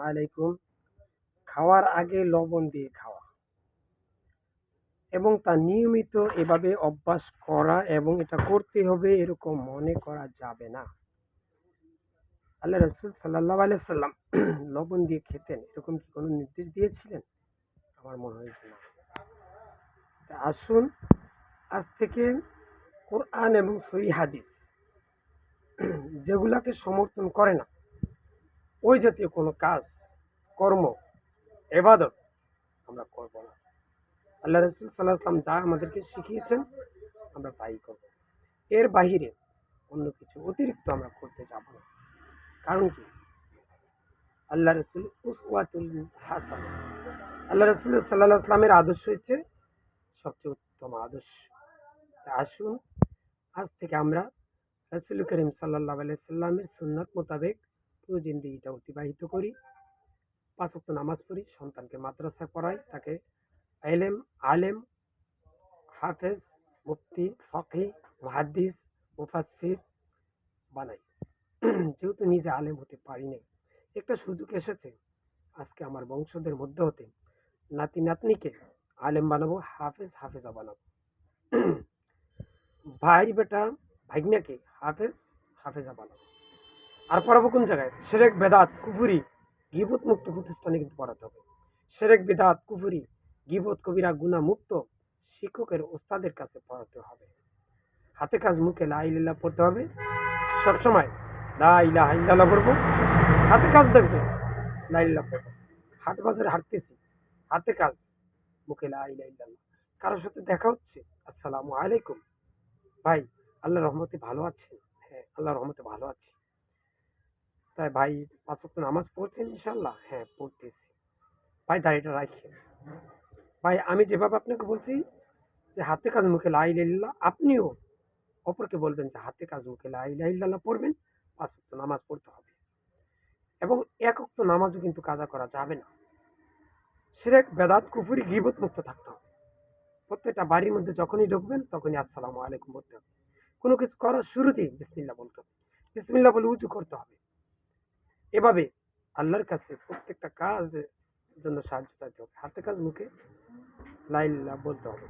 আলাইকুম। খাওয়ার আগে লবণ দিয়ে খাওয়া এবং তা নিয়মিত এভাবে অভ্যাস করা এবং এটা করতে হবে এরকম মনে করা যাবে না। আল্লাহ রাসূল সাল্লাল্লাহু আলাইহি সাল্লাম লবণ দিয়ে খেতেন এরকম কি কোনো নির্দেশ দিয়েছিলেন? আমার মনে হয় যে না। তা আসুন আজ থেকে কোরআন এবং সহিহ হাদিস যেগুলাকে সমর্থন করে না, ওই জাতীয় কোনো কাজ, কর্ম, ইবাদত আমরা করব না। আল্লাহ রাসূল সাল্লাল্লাহু আলাইহি ওয়াসাল্লাম যা আমাদেরকে শিখিয়েছেন আমরা তাই করব। এর বাহিরে অন্য কিছু অতিরিক্ত আমরা করতে যাব না। কারণ কি? আল্লাহ রসুল উসওয়াতুল হাসান। আল্লাহ রসুল সাল্লাহ আসলামের আদর্শ হচ্ছে সবচেয়ে উত্তম আদর্শ। তা আসুন আজ থেকে আমরা রসুল করিম সাল্লাহ আলাইসাল্লামের সুন্নাত মোতাবেক পুরো জিন্দিগিটা অতিবাহিত করি। 5 ওয়াক্ত নামাজ পড়ি, সন্তানকে মাদ্রাসায় পড়াই, তাকে এলেম, আলেম, হাফেজ, মুফতি, ফকি, মুহাদ্দিস, মুফাসসির বানাই। যেহেতু নিজে আলেম হতে পারি নাই, একটা সুযোগ এসেছে আজকে আমার বংশধের মধ্যে হতে নাতি নাতনিকে আলেম বানাবো, হাফেজ হাফেজা বানাবো। ভাই বেটা ভাগ্নাকে হাফেজ হাফেজা বানাবো। আর পড়াবো কোন জায়গায়? সেরেক বেদাত কুফুরি গিবত মুক্ত প্রতিষ্ঠানে কিন্তু পড়াতে হবে। সেরেক বেদাত কুফুরি গিবত কবিরা গুনাহ মুক্ত শিক্ষকের ওস্তাদের কাছে পড়াতে হবে। হাতে কাজ মুখে লা ইলাহা ইল্লাল্লাহ পড়তে হবে। সবসময় লা ইলাহা ইল্লাল্লাহ পড়বো, হাতে কাজ দেখবে, লা ইলাহা পড়বো। হাট বাজারে হাঁটতেছি, হাতে কাজ, মুখে লা ইলাহা ইল্লাল্লাহ। কারোর সাথে দেখা হচ্ছে, আসসালামু আলাইকুম ভাই, আল্লাহ রহমতে ভালো আছেন? হ্যাঁ, আল্লাহ রহমতে ভালো আছি। তাই ভাই 5 ওয়াক্ত নামাজ পড়ছেন ইনশাআল্লাহ? হ্যাঁ, পড়তেছি। ভাই দাড়িটা রাখেন। ভাই আমি যেভাবে আপনাকে বলছি যে হাতে কাজ মুখে লা ইলাহা ইল্লাল্লাহ, আপনিও অপরকে বলবেন যে হাতে কাজ মুখে লা ইলাহা ইল্লাল্লাহ পড়বেন, 5 ওয়াক্ত নামাজ পড়তে হবে। এবং 1 ওয়াক্ত নামাজও কিন্তু কাজা করা যাবে না। শিরক বেদাত কুফরি গীবত মুক্ত থাকতে হবে। প্রত্যেকটা বাড়ির মধ্যে যখনই ঢুকবেন তখনই আসসালামু আলাইকুম বলতে হবে। কোনো কিছু করার শুরুতেই বিসমিল্লাহ বলতে হবে। বিসমিল্লাহ বলে উঁচু করতে হবে। এভাবে আল্লাহর কাছে প্রত্যেকটা কাজের জন্য সাহায্য চাইতে হবে। হাতে কাজ মুখে লা ইলাহা ইল্লাল্লাহ বলতে হবে।